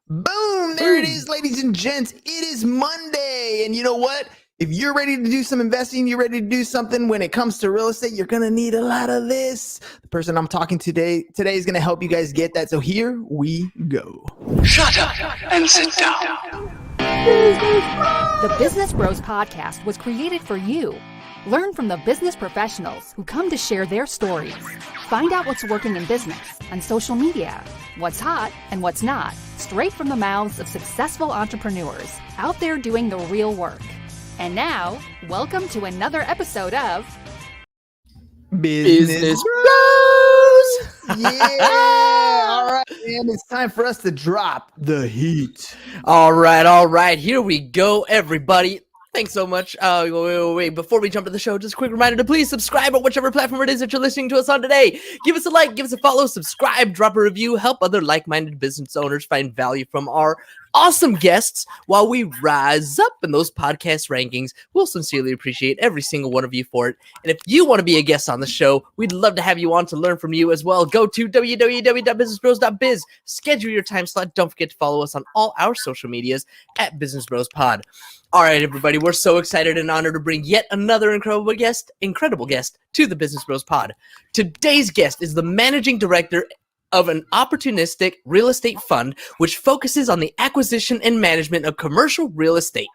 Boom! There it is, ladies and gents. It is Monday. And you know what? If you're ready to do some investing, you're ready to do something when it comes to real estate, you're going to need a lot of this. The person I'm talking to today is going to help you guys get that. So here we go. Shut up and sit down. The Business Bros Podcast was created for you. Learn from the business professionals who come to share their stories. Find out what's working in business and social media, what's hot and what's not, straight from the mouths of successful entrepreneurs out there doing the real work. And now, welcome to another episode of Business Bros. Yeah. All right, man. It's time for us to drop the heat. All right. Here we go, everybody. Thanks so much. Wait. Before we jump to the show, just a quick reminder to please subscribe on whichever platform it is that you're listening to us on today. Give us a like, give us a follow, subscribe, drop a review, help other like-minded business owners find value from our awesome guests while we rise up in those podcast rankings. We'll sincerely appreciate every single one of you for it. And if you want to be a guest on the show, we'd love to have you on to learn from you as well. Go to www.businessbros.biz. Schedule your time slot. Don't forget to follow us on all our social medias at Business Bros Pod. All right, everybody, we're so excited and honored to bring yet another incredible guest to the Business Bros Pod. Today's guest is the managing director of an opportunistic real estate fund which focuses on the acquisition and management of commercial real estate.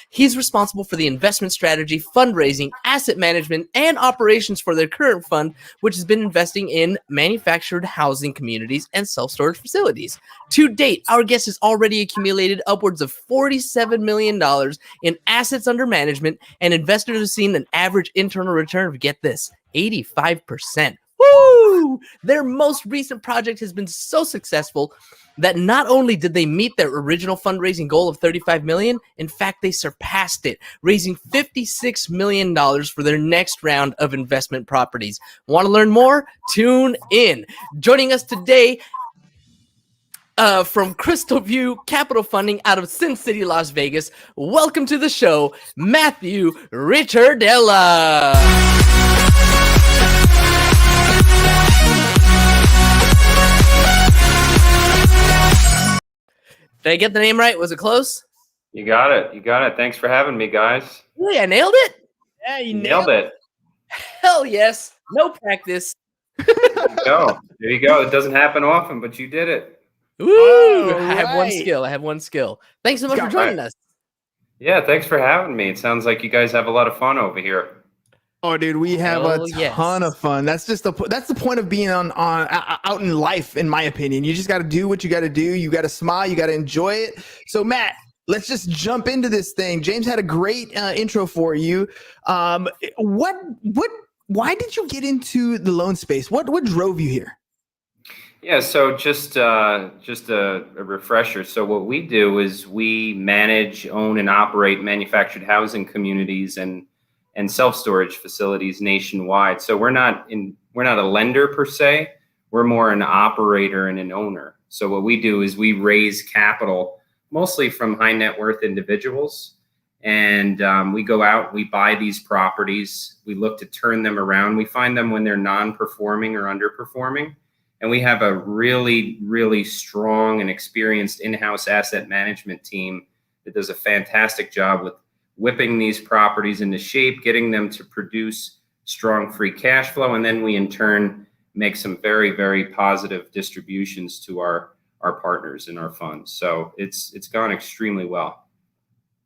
He's responsible for the investment strategy, fundraising, asset management, and operations for their current fund, which has been investing in manufactured housing communities and self-storage facilities. To date, our guest has already accumulated upwards of $47 million in assets under management, and investors have seen an average internal return of, get this, 85%. Woo! Their most recent project has been so successful that not only did they meet their original fundraising goal of $35 million, in fact, they surpassed it, raising $56 million for their next round of investment properties. Want to learn more? Tune in. Joining us today from Crystal View Capital Funding out of Sin City, Las Vegas, welcome to the show, Matthew Ricciardella. Did I get the name right? Was it close? You got it. Thanks for having me, guys. Really, I nailed it? Yeah, you Nailed it. Hell yes. No practice. There you go. It doesn't happen often, but you did it. Woo! All I have right. one skill. Thanks so much for joining us. Yeah, thanks for having me. It sounds like you guys have a lot of fun over here. Oh, dude, we have a ton of fun. That's the point of being on out in life, in my opinion. You just got to do what you got to do. You got to smile. You got to enjoy it. So, Matt, let's just jump into this thing. James had a great intro for you. Why did you get into the loan space? What drove you here? Yeah, so just a refresher. So what we do is we manage, own, and operate manufactured housing communities and self-storage facilities nationwide. So we're not a lender per se. We're more an operator and an owner. So what we do is we raise capital mostly from high net worth individuals. And we go out, we buy these properties, we look to turn them around. We find them when they're non-performing or underperforming. And we have a really, really strong and experienced in-house asset management team that does a fantastic job with whipping these properties into shape, getting them to produce strong free cash flow. And then we in turn make some very, very positive distributions to our partners in our funds. So it's gone extremely well.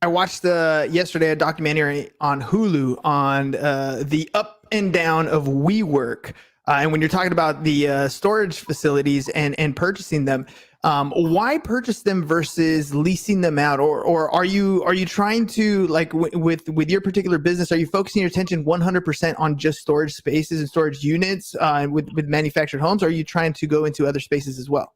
I watched yesterday a documentary on Hulu on the up and down of WeWork. And when you're talking about the storage facilities and purchasing them, why purchase them versus leasing them out? Or are you trying to, like with your particular business, are you focusing your attention 100% on just storage spaces and storage units with manufactured homes? Or are you trying to go into other spaces as well?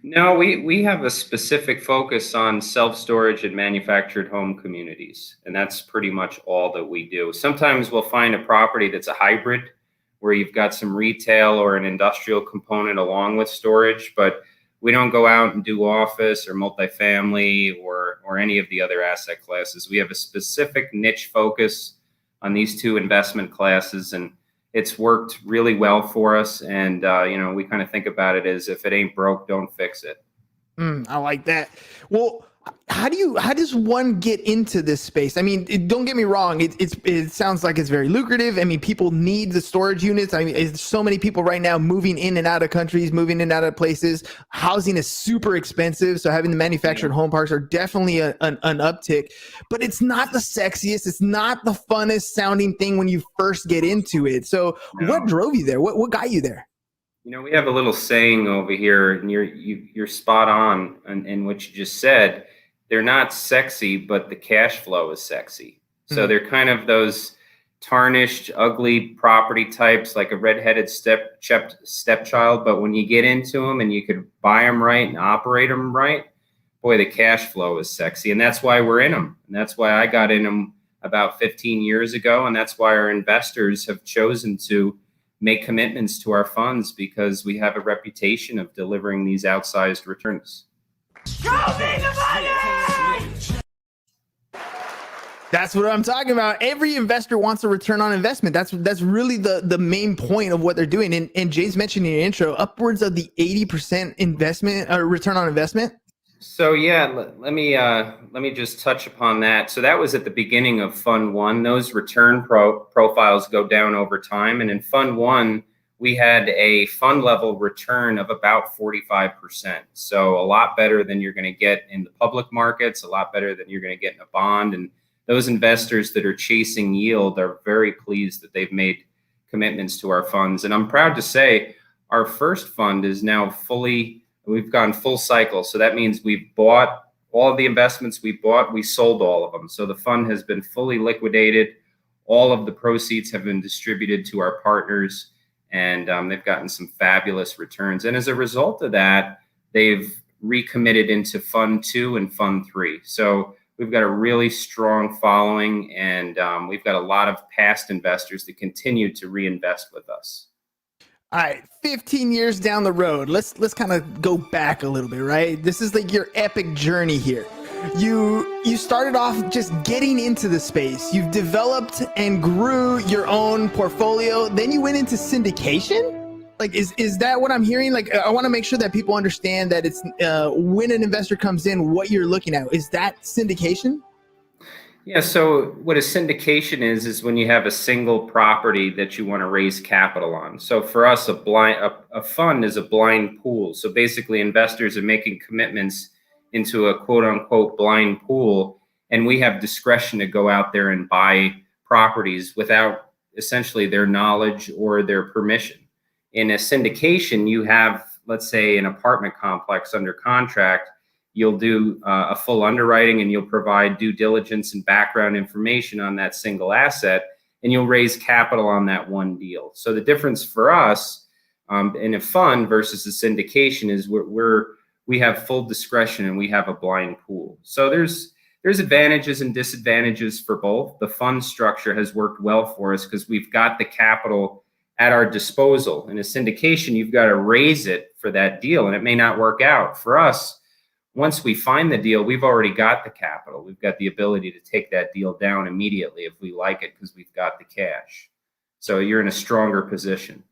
No, we have a specific focus on self-storage and manufactured home communities. And that's pretty much all that we do. Sometimes we'll find a property that's a hybrid where you've got some retail or an industrial component along with storage, but we don't go out and do office or multifamily or any of the other asset classes. We have a specific niche focus on these two investment classes, and it's worked really well for us. And, we kind of think about it as if it ain't broke, don't fix it. I like that. Well, how does one get into this space? I mean, don't get me wrong. It sounds like it's very lucrative. I mean, people need the storage units. I mean, there's so many people right now moving in and out of countries, moving in and out of places. Housing is super expensive. So having the manufactured home parks are definitely an uptick, but it's not the sexiest. It's not the funnest sounding thing when you first get into it. So what drove you there? What got you there? You know, we have a little saying over here, and you're spot on in what you just said. They're not sexy, but the cash flow is sexy. So they're kind of those tarnished, ugly property types, like a redheaded stepchild. But when you get into them and you could buy them right and operate them right, boy, the cash flow is sexy, and that's why we're in them. And that's why I got in them about 15 years ago, and that's why our investors have chosen to make commitments to our funds, because we have a reputation of delivering these outsized returns. Show me the money! That's what I'm talking about. Every investor wants a return on investment. That's really the main point of what they're doing. And Jay's mentioned in your intro, upwards of the 80% investment or return on investment. So yeah, let me just touch upon that. So that was at the beginning of Fund 1. Those return profiles go down over time, and in Fund 1, we had a fund level return of about 45%. So a lot better than you're going to get in the public markets, a lot better than you're going to get in a bond. And those investors that are chasing yield are very pleased that they've made commitments to our funds. And I'm proud to say our first fund is now we've gone full cycle. So that means we've bought all of the investments we bought, we sold all of them. So the fund has been fully liquidated. All of the proceeds have been distributed to our partners, and they've gotten some fabulous returns. And as a result of that, they've recommitted into Fund 2 and Fund 3. So we've got a really strong following, and we've got a lot of past investors that continue to reinvest with us. All right, 15 years down the road, let's kind of go back a little bit, right? This is like your epic journey here. You started off just getting into the space. You've developed and grew your own portfolio. Then you went into syndication. Like, is that what I'm hearing? Like, I want to make sure that people understand that it's when an investor comes in, what you're looking at. Is that syndication? Yeah, so what a syndication is when you have a single property that you want to raise capital on. So for us, a fund is a blind pool. So basically, investors are making commitments into a quote unquote blind pool, and we have discretion to go out there and buy properties without essentially their knowledge or their permission. In a syndication, you have, let's say, an apartment complex under contract. You'll do a full underwriting, and you'll provide due diligence and background information on that single asset, and you'll raise capital on that one deal. So the difference for us in a fund versus a syndication is we have full discretion and we have a blind pool. So there's advantages and disadvantages for both. The fund structure has worked well for us because we've got the capital at our disposal. In a syndication, you've got to raise it for that deal, and it may not work out. For us, once we find the deal, we've already got the capital. We've got the ability to take that deal down immediately if we like it because we've got the cash. So you're in a stronger position.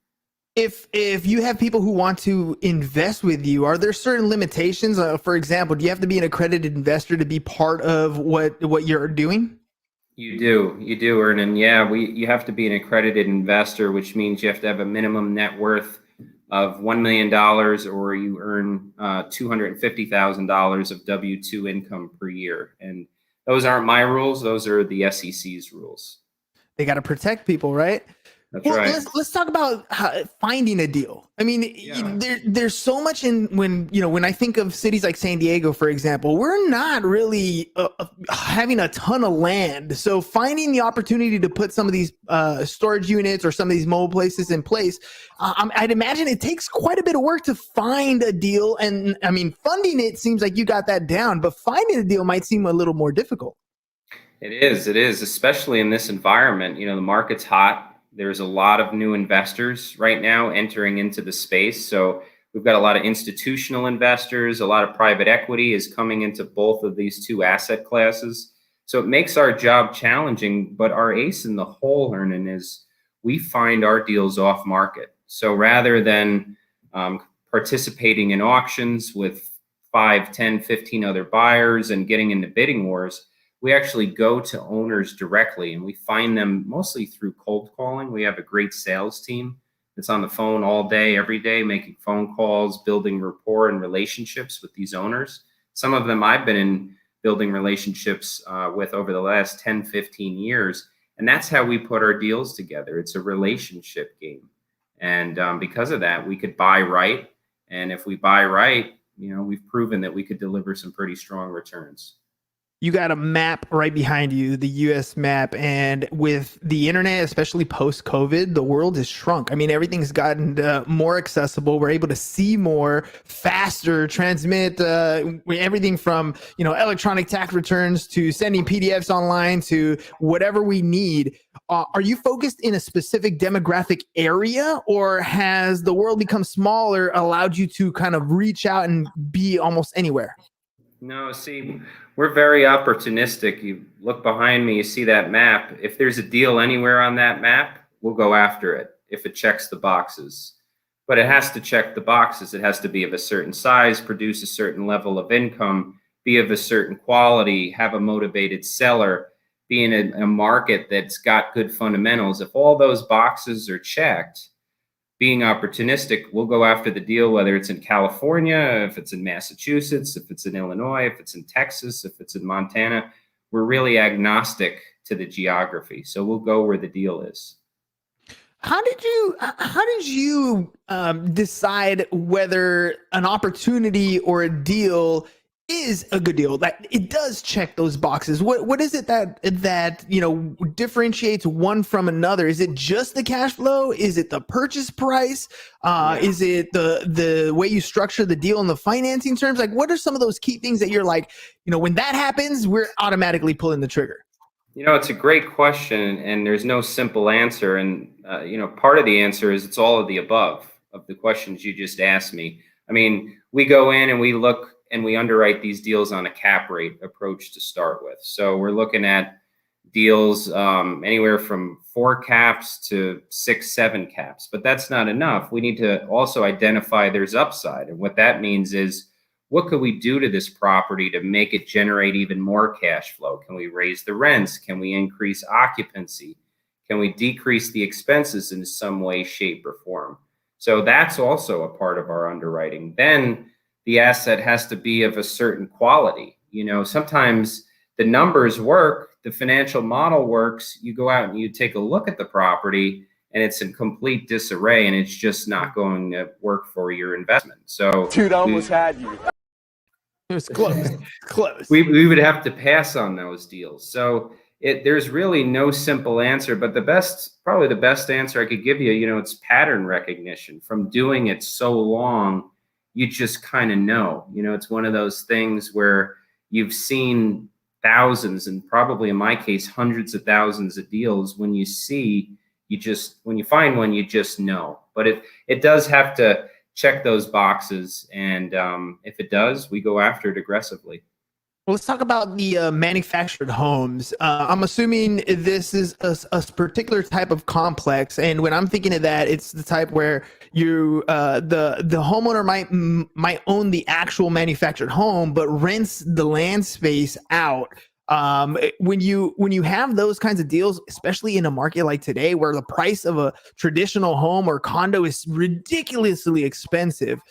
If you have people who want to invest with you, are there certain limitations? For example, do you have to be an accredited investor to be part of what you're doing? You do, Ernan. Yeah, you have to be an accredited investor, which means you have to have a minimum net worth of $1 million, or you earn $250,000 of W-2 income per year. And those aren't my rules; those are the SEC's rules. They got to protect people, right? That's right. Let's talk about finding a deal. I mean, there's so much when I think of cities like San Diego, for example, we're not really having a ton of land. So finding the opportunity to put some of these storage units or some of these mobile places in place, I'd imagine it takes quite a bit of work to find a deal. And I mean, funding it seems like you got that down, but finding a deal might seem a little more difficult. It is, especially in this environment. You know, the market's hot. There's a lot of new investors right now entering into the space. So we've got a lot of institutional investors, a lot of private equity is coming into both of these two asset classes. So it makes our job challenging, but our ace in the hole, Hernan, is we find our deals off market. So rather than participating in auctions with 5, 10, 15 other buyers and getting into bidding wars. We actually go to owners directly, and we find them mostly through cold calling. We have a great sales team that's on the phone all day, every day, making phone calls, building rapport and relationships with these owners. Some of them I've been in building relationships with over the last 10, 15 years. And that's how we put our deals together. It's a relationship game. And because of that, we could buy right. And if we buy right, we've proven that we could deliver some pretty strong returns. You got a map right behind you, the US map. And with the internet, especially post-COVID, the world has shrunk. I mean, everything's gotten more accessible. We're able to see more, faster, transmit everything from, electronic tax returns to sending PDFs online to whatever we need. Are you focused in a specific demographic area, or has the world become smaller, allowed you to kind of reach out and be almost anywhere? No, see, we're very opportunistic. You look behind me, you see that map. If there's a deal anywhere on that map, we'll go after it if it checks the boxes. But it has to check the boxes. It has to be of a certain size, produce a certain level of income, be of a certain quality, have a motivated seller, be in a market that's got good fundamentals. If all those boxes are checked, being opportunistic, we'll go after the deal, whether it's in California, if it's in Massachusetts, if it's in Illinois, if it's in Texas, if it's in Montana. We're really agnostic to the geography. So we'll go where the deal is. How did you decide whether an opportunity or a deal is a good deal, that it does check those boxes? What is it that differentiates one from another? Is it just the cash flow? Is it the purchase price? Is it the way you structure the deal and the financing terms? Like, what are some of those key things that you're like, when that happens, we're automatically pulling the trigger? It's a great question, and there's no simple answer. And part of the answer is it's all of the above of the questions you just asked me. I mean, we go in and we look and we underwrite these deals on a cap rate approach to start with. So we're looking at deals anywhere from 4 caps to 6, 7 caps, but that's not enough. We need to also identify there's upside. And what that means is, what could we do to this property to make it generate even more cash flow? Can we raise the rents? Can we increase occupancy? Can we decrease the expenses in some way, shape, or form? So that's also a part of our underwriting. Then the asset has to be of a certain quality. Sometimes the numbers work, the financial model works. You go out and you take a look at the property and it's in complete disarray and it's just not going to work for your investment. So Dude, I almost had you. It was close. Close. We would have to pass on those deals. So there's really no simple answer, but probably the best answer I could give you, it's pattern recognition. From doing it so long, you just kind of know. It's one of those things where you've seen thousands, and probably in my case, hundreds of thousands of deals. When you find one, you just know. But it does have to check those boxes. And if it does, we go after it aggressively. Well, let's talk about the manufactured homes. I'm assuming this is a particular type of complex, and when I'm thinking of that, it's the type where the homeowner might own the actual manufactured home, but rents the land space out. When you have those kinds of deals, especially in a market like today, where the price of a traditional home or condo is ridiculously expensive,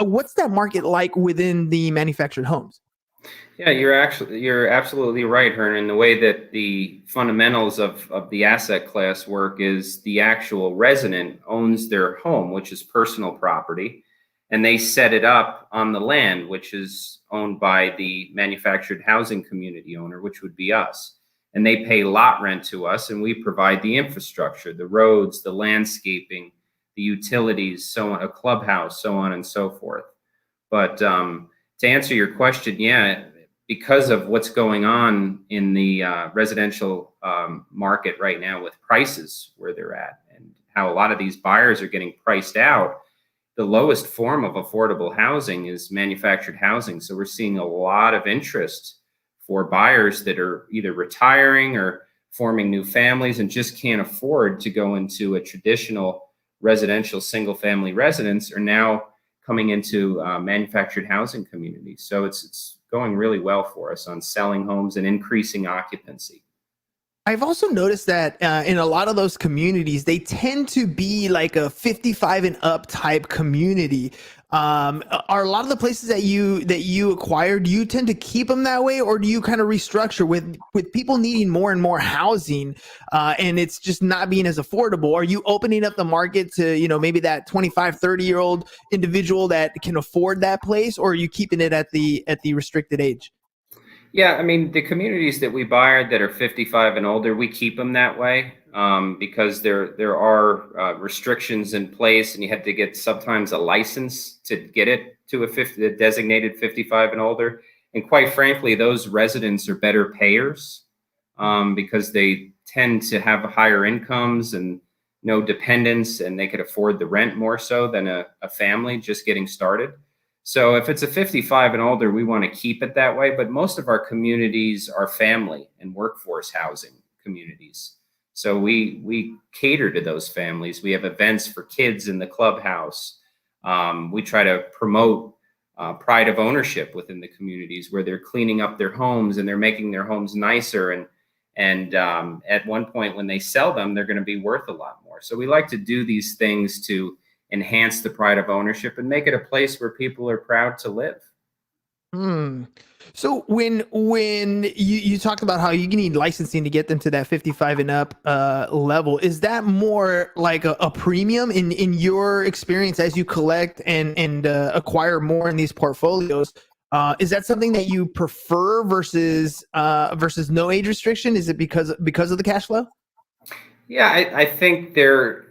what's that market like within the manufactured homes? Yeah, you're absolutely right, Hernan. The way that the fundamentals of the asset class work is the actual resident owns their home, which is personal property, and they set it up on the land, which is owned by the manufactured housing community owner, which would be us. And they pay lot rent to us, and we provide the infrastructure, the roads, the landscaping, the utilities, so on, a clubhouse, so on and so forth. But to answer your question, yeah, because of what's going on in the residential market right now with prices where they're at and how a lot of these buyers are getting priced out, the lowest form of affordable housing is manufactured housing. So we're seeing a lot of interest for buyers that are either retiring or forming new families and just can't afford to go into a traditional residential single family residence, are now coming into manufactured housing communities. So it's going really well for us on selling homes and increasing occupancy. I've also noticed that in a lot of those communities, they tend to be like a 55 and up type community. Are a lot of the places that you acquire, do you tend to keep them that way, or do you kind of restructure with people needing more and more housing, and it's just not being as affordable? Are you opening up the market to, maybe that 25, 30-year-old individual that can afford that place, or are you keeping it at the restricted age? Yeah, I mean, the communities that we buy that are 55 and older, we keep them that way because there are restrictions in place, and you have to get sometimes a license to get it to a designated 55 and older. And quite frankly, those residents are better payers because they tend to have higher incomes and no dependents, and they could afford the rent more so than a family just getting started. So if it's a 55 and older, we want to keep it that way. But most of our communities are family and workforce housing communities. So we cater to those families. We have events for kids in the clubhouse. We try to promote pride of ownership within the communities where they're cleaning up their homes and they're making their homes nicer. And at one point when they sell them, they're going to be worth a lot more. So we like to do these things to enhance the pride of ownership and make it a place where people are proud to live. So when you talked about how you need licensing to get them to that 55 and up level, is that more like a premium in your experience as you collect and acquire more in these portfolios? Is that something that you prefer versus no age restriction? Is it because of the cash flow? Yeah, I think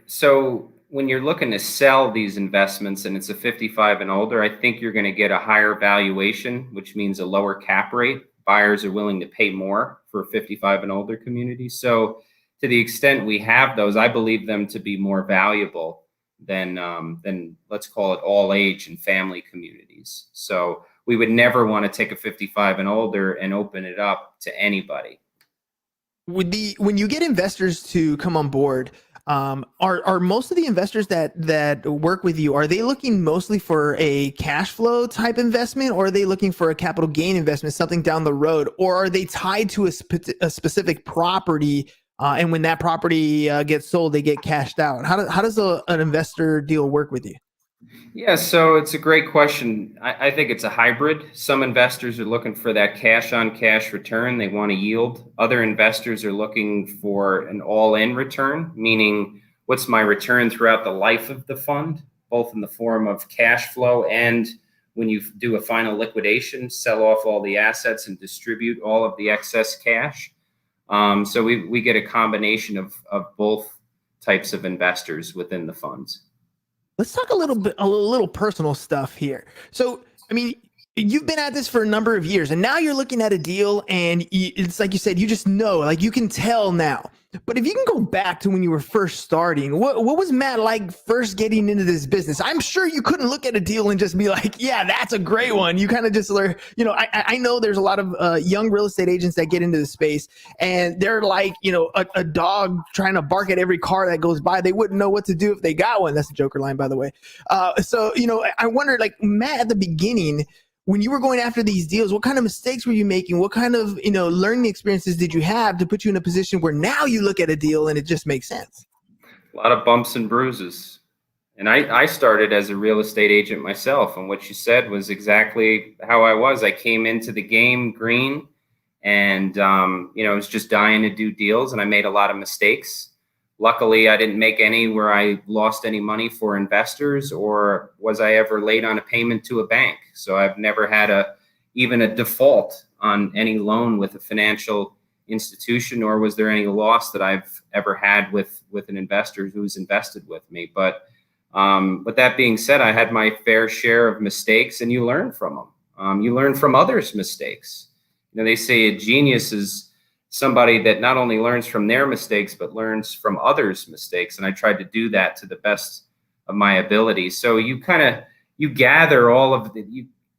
so when you're looking to sell these investments and it's a 55 and older, I think you're going to get a higher valuation, which means a lower cap rate. Buyers are willing to pay more for 55 and older communities. So to the extent we have those, I believe them to be more valuable than let's call it all age and family communities. So we would never want to take a 55 and older and open it up to anybody. When you get investors to come on board, are most of the investors that work with you, are they looking mostly for a cash flow type investment, or are they looking for a capital gain investment, something down the road, or are they tied to a specific property, and when that property gets sold, they get cashed out? How does an investor deal work with you? Yeah, so it's a great question. I think it's a hybrid. Some investors are looking for that cash on cash return. They want a yield. Other investors are looking for an all-in return, meaning what's my return throughout the life of the fund, both in the form of cash flow and when you do a final liquidation, sell off all the assets and distribute all of the excess cash. So we get a combination of both types of investors within the funds. Let's talk a little personal stuff here. So, I mean, you've been at this for a number of years, and now you're looking at a deal, and it's like you said, you just know, like you can tell now. But if you can go back to when you were first starting, what was Matt like first getting into this business? I'm sure you couldn't look at a deal and just be like, yeah, that's a great one. You kind of just learn, I know there's a lot of young real estate agents that get into the space, and they're like, a dog trying to bark at every car that goes by. They wouldn't know what to do if they got one. That's a Joker line, by the way. So, I wonder, like, Matt, at the beginning, when you were going after these deals, what kind of mistakes were you making? What kind of, learning experiences did you have to put you in a position where now you look at a deal and it just makes sense? A lot of bumps and bruises. And I started as a real estate agent myself. And what you said was exactly how I was. I came into the game green and, I was just dying to do deals, and I made a lot of mistakes. Luckily, I didn't make any where I lost any money for investors, or was I ever late on a payment to a bank. So I've never had even a default on any loan with a financial institution, nor was there any loss that I've ever had with an investor who's invested with me. But with that being said, I had my fair share of mistakes, and you learn from them. You learn from others' mistakes. They say a genius is somebody that not only learns from their mistakes, but learns from others' mistakes. And I tried to do that to the best of my ability. So you gather all of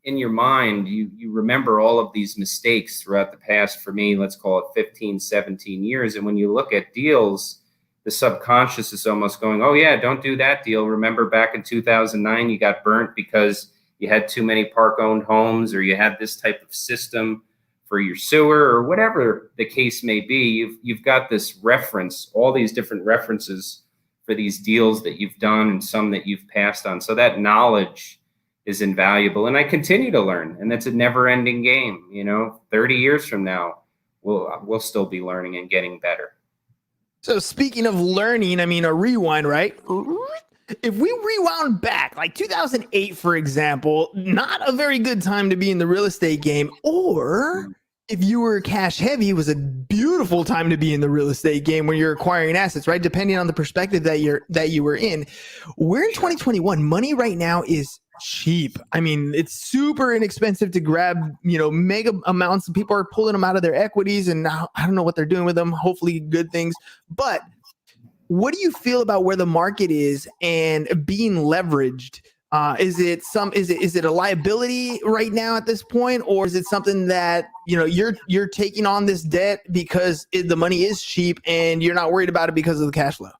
in your mind, you remember all of these mistakes throughout the past, for me, let's call it 15, 17 years. And when you look at deals, the subconscious is almost going, oh yeah, don't do that deal. Remember back in 2009, you got burnt because you had too many park-owned homes, or you had this type of system for your sewer, or whatever the case may be. You've got this reference, all these different references for these deals that you've done and some that you've passed on. So that knowledge is invaluable. And I continue to learn, and that's a never-ending game. 30 years from now, we'll still be learning and getting better. So speaking of learning, I mean, a rewind, right? If we rewound back, like 2008, for example, not a very good time to be in the real estate game. Or if you were cash heavy, it was a beautiful time to be in the real estate game when you're acquiring assets, right? Depending on the perspective that you were in. We're in 2021. Money right now is cheap. I mean, it's super inexpensive to grab, mega amounts. People are pulling them out of their equities, and now I don't know what they're doing with them. Hopefully good things. But what do you feel about where the market is and being leveraged? Is it a liability right now at this point, or is it something that you're taking on this debt because the money is cheap and you're not worried about it because of the cash flow?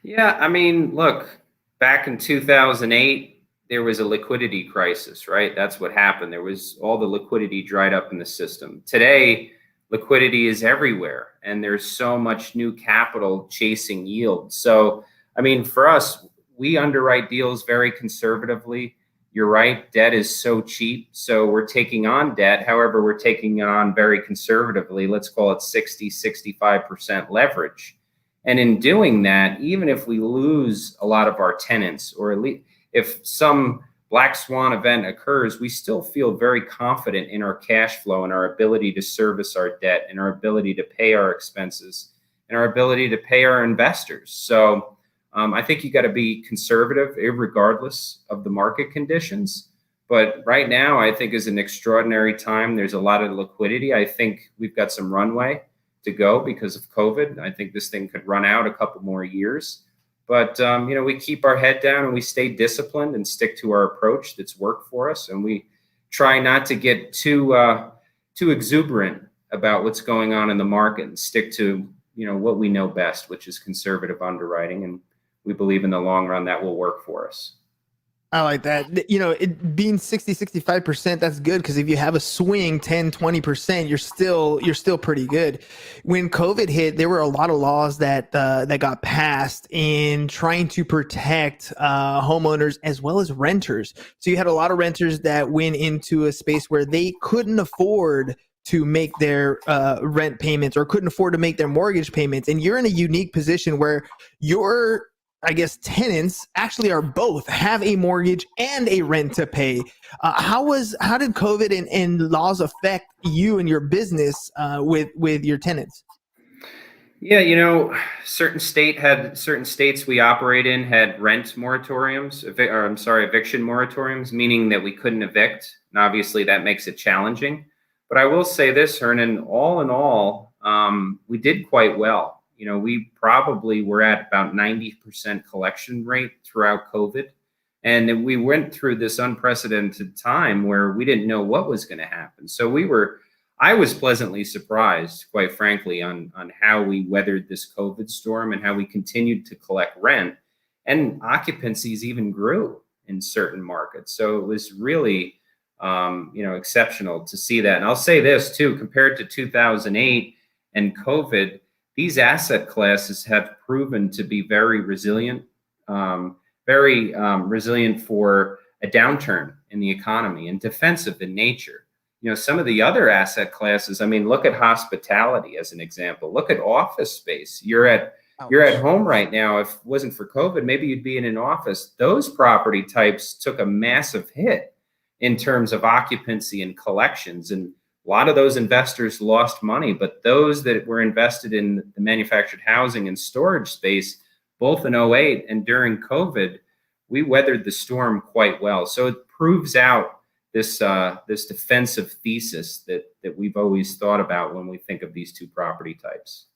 Yeah, I mean, look, back in 2008, there was a liquidity crisis, right? That's what happened. There was all the liquidity dried up in the system. Today, liquidity is everywhere, and there's so much new capital chasing yield. So, I mean, for us, we underwrite deals very conservatively. You're right, debt is so cheap. So we're taking on debt. However, we're taking it on very conservatively. Let's call it 60, 65% leverage. And in doing that, even if we lose a lot of our tenants, or at least if some black swan event occurs, we still feel very confident in our cash flow and our ability to service our debt and our ability to pay our expenses and our ability to pay our investors. So I think you got to be conservative regardless of the market conditions. But right now, I think is an extraordinary time. There's a lot of liquidity. I think we've got some runway to go because of COVID. I think this thing could run out a couple more years. But, we keep our head down and we stay disciplined and stick to our approach that's worked for us. And we try not to get too exuberant about what's going on in the market and stick to, what we know best, which is conservative underwriting. And we believe in the long run that will work for us. I like that. It being 60, 65%, that's good. Because if you have a swing 10, 20%, you're still pretty good. When COVID hit, there were a lot of laws that got passed in trying to protect homeowners as well as renters. So you had a lot of renters that went into a space where they couldn't afford to make their rent payments or couldn't afford to make their mortgage payments. And you're in a unique position where your tenants actually are both have a mortgage and a rent to pay. How did COVID and laws affect you and your business with your tenants? Yeah, certain states we operate in had rent moratoriums, eviction moratoriums, meaning that we couldn't evict. And obviously that makes it challenging. But I will say this, Hernan, all in all, we did quite well. We probably were at about 90% collection rate throughout COVID. And we went through this unprecedented time where we didn't know what was going to happen. So I was pleasantly surprised, quite frankly, on how we weathered this COVID storm and how we continued to collect rent, and occupancies even grew in certain markets. So it was really, exceptional to see that. And I'll say this too, compared to 2008 and COVID, these asset classes have proven to be very resilient, resilient for a downturn in the economy and defensive in nature. Some of the other asset classes, I mean, look at hospitality as an example. Look at office space. You're at home right now. If it wasn't for COVID, maybe you'd be in an office. Those property types took a massive hit in terms of occupancy and collections. And a lot of those investors lost money, but those that were invested in the manufactured housing and storage space, both in 2008 and during COVID, we weathered the storm quite well. So it proves out this defensive thesis that we've always thought about when we think of these two property types.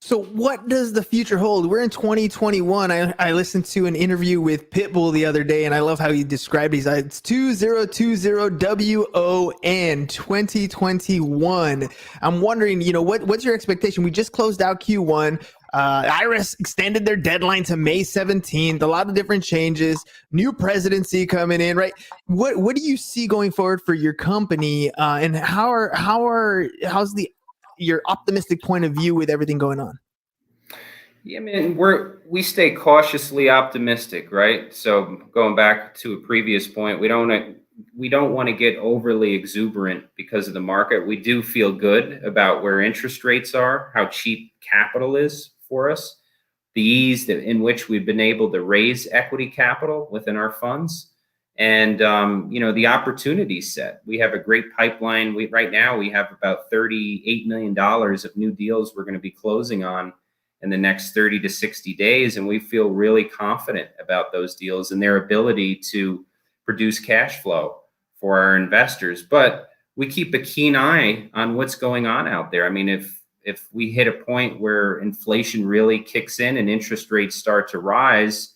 So what does the future hold? We're in 2021. I listened to an interview with Pitbull the other day, and I love how he described these. It's 2020WON 2021. I'm wondering, what's your expectation? We just closed out Q1. IRS extended their deadline to May 17th. A lot of different changes. New presidency coming in, right? What do you see going forward for your company, and how's your optimistic point of view with everything going on? Yeah, man, we stay cautiously optimistic, right? So going back to a previous point, we don't want to get overly exuberant because of the market. We do feel good about where interest rates are, how cheap capital is for us, the ease in which we've been able to raise equity capital within our funds, and the opportunity set. We have a great pipeline. Right now we have about $38 million of new deals we're going to be closing on in the next 30 to 60 days, and we feel really confident about those deals and their ability to produce cash flow for our investors. But we keep a keen eye on what's going on out there. I mean, if we hit a point where inflation really kicks in and interest rates start to rise,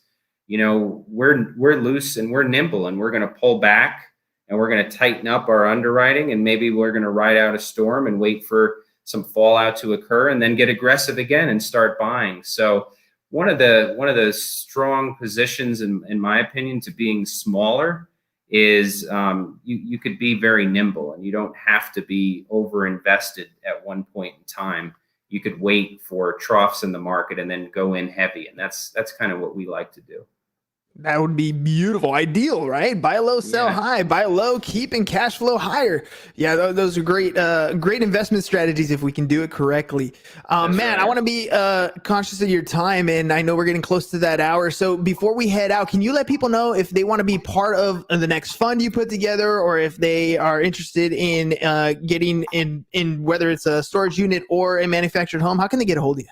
we're loose and we're nimble, and we're going to pull back and we're going to tighten up our underwriting, and maybe we're going to ride out a storm and wait for some fallout to occur and then get aggressive again and start buying. So one of the strong positions in my opinion to being smaller is you could be very nimble, and you don't have to be over invested at one point in time. You could wait for troughs in the market and then go in heavy, and that's kind of what we like to do. That would be beautiful. Ideal, right? Buy low, sell high. Buy low, keeping cash flow higher. Yeah, those are great investment strategies if we can do it correctly. Matt, right. I want to be conscious of your time, and I know we're getting close to that hour. So before we head out, can you let people know if they want to be part of the next fund you put together, or if they are interested in getting in whether it's a storage unit or a manufactured home? How can they get a hold of you?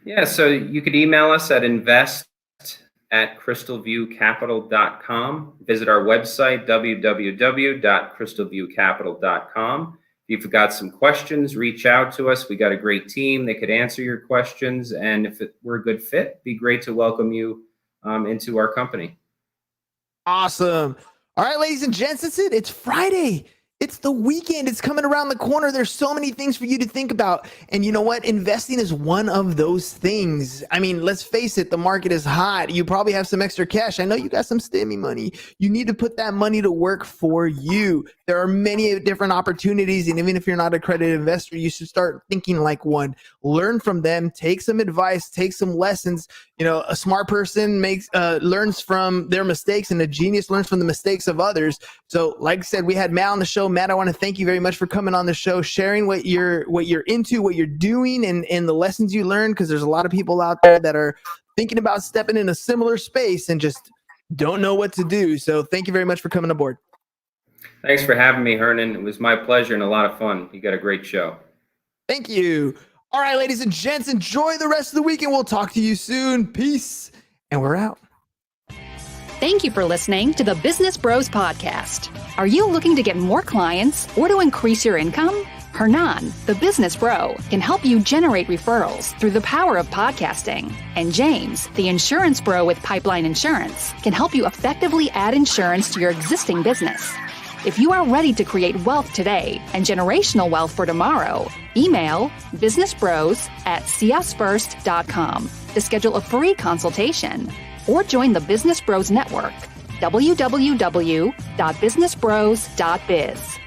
Yeah, so you could email us at invest@crystalviewcapital.com. Visit our website, www.crystalviewcapital.com. If you've got some questions, reach out to us. We got a great team that could answer your questions. And if we're a good fit, it'd be great to welcome you into our company. Awesome. All right, ladies and gents, that's it. It's Friday. It's the weekend. It's coming around the corner. There's so many things for you to think about. And you know what? Investing is one of those things. I mean, let's face it. The market is hot. You probably have some extra cash. I know you got some stimmy money. You need to put that money to work for you. There are many different opportunities. And even if you're not an accredited investor, you should start thinking like one. Learn from them. Take some advice. Take some lessons. You know, a smart person learns from their mistakes, and a genius learns from the mistakes of others. So like I said, we had Matt on the show. Matt, I want to thank you very much for coming on the show, sharing what you're into, what you're doing, and the lessons you learned, because there's a lot of people out there that are thinking about stepping in a similar space and just don't know what to do. So thank you very much for coming aboard. Thanks for having me, Hernan. It was my pleasure and a lot of fun. You got a great show. Thank you. All right, ladies and gents, enjoy the rest of the week, and we'll talk to you soon. Peace, and we're out. Thank you for listening to the Business Bros Podcast. Are you looking to get more clients or to increase your income? Hernan, the business bro, can help you generate referrals through the power of podcasting. And James, the insurance bro with Pipeline Insurance, can help you effectively add insurance to your existing business. If you are ready to create wealth today and generational wealth for tomorrow, email businessbros@csfirst.com to schedule a free consultation, or join the Business Bros Network, www.businessbros.biz.